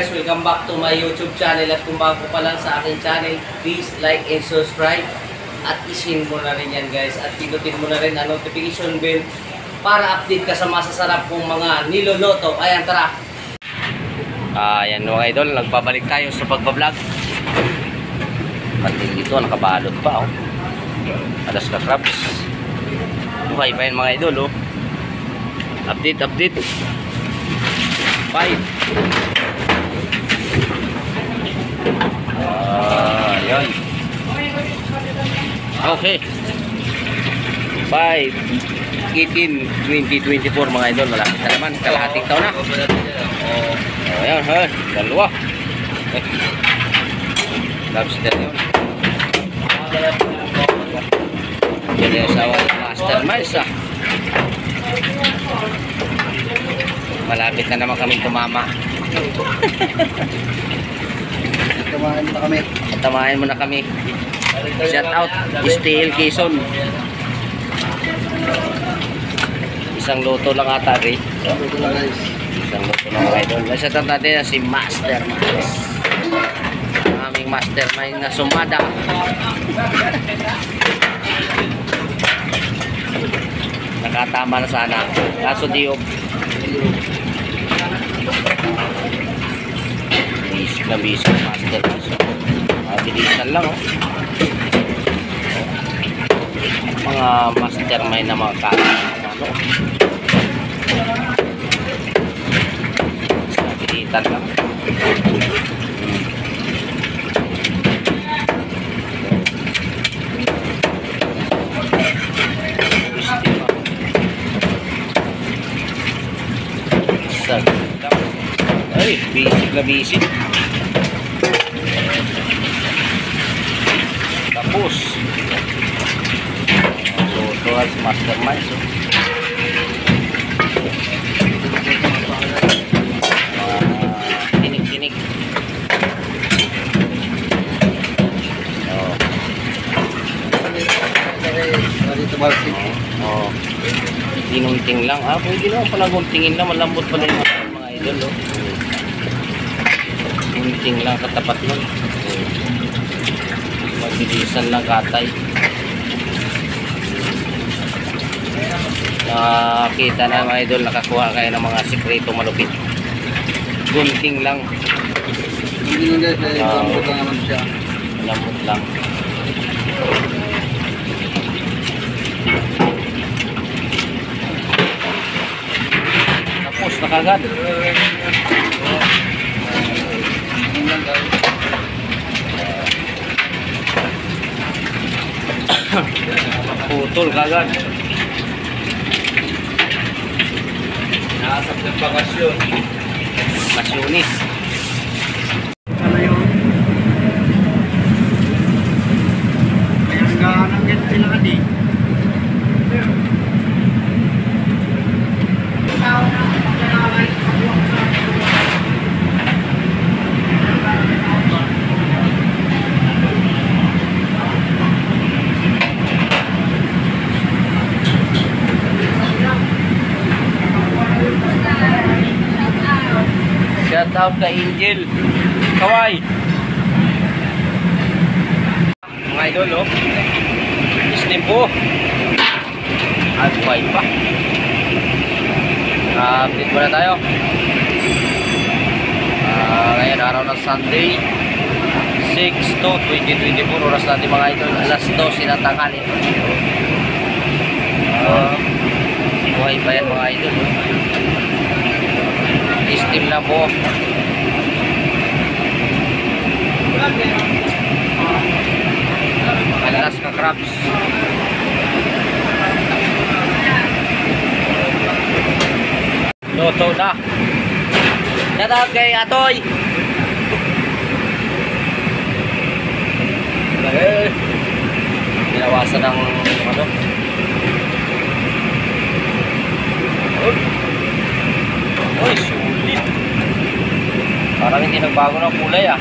guys, welcome back to my YouTube channel. At kung bago pa lang sa aking channel, please like and subscribe. At isin mo na rin yan guys. At pinutin mo na rin ang notification bell para update ka sa masasarap kong mga niloloto. Ayan, tara! Ayan mga idol, nagbabalik tayo sa pagbablog. Pating dito, nakabalot pa oh. Alas ka crabs. Buhay pa yan mga idol oh. Update. 5. Ayan. Okay. 5. 18, 2024 mga idol. Malapit na naman. Kalahating taon na. Ayan ha. Dalawa. Lobster yun. Yan yung asawa ng mastermind ah. Malapit na naman kami tumama. Tamahin mo na kami. Shout out STL Quezon. Isang loto lang ata rin. Isang loto lang mga idol. Shout out natin si Mastermind. Ang aming mastermind na sumada. Nakatama na sana. Kaso di Bisik master. Bilisan lang oh. Mga mastermind na mga ano. Bilisan lang. Ay, bisik na bisik. Tapos ito as mastermind so. Tinik tinunting lang pwede naman pala guntingin lang, malambot pala yung mga idol oh. Gunting lang katapat nun mabilisan lang katay. Nakita na mga idol, nakakuha kayo ng mga sikreto malupit. Gunting lang. Malambot lang. Tapos nakagad. Putol kagad. Nakasap ng bakasyon. Masyonis. Ano yun? Kaya nang ganyan sila kadi. Shout out kay Angel Kawai. Mga idol oh. Istimpo. At buhay pa. Update muna tayo. Ngayon araw ng Sunday 6/2/2024. Oras natin mga idol alas 12 ng tanghali. Buhay pa yan mga idol. Steam na po. Alas ka crabs. Loto na. Shout kay Atoy. Ginawasan ng ano. Uy, sulit. Parang hindi nagbago ng kulay ah.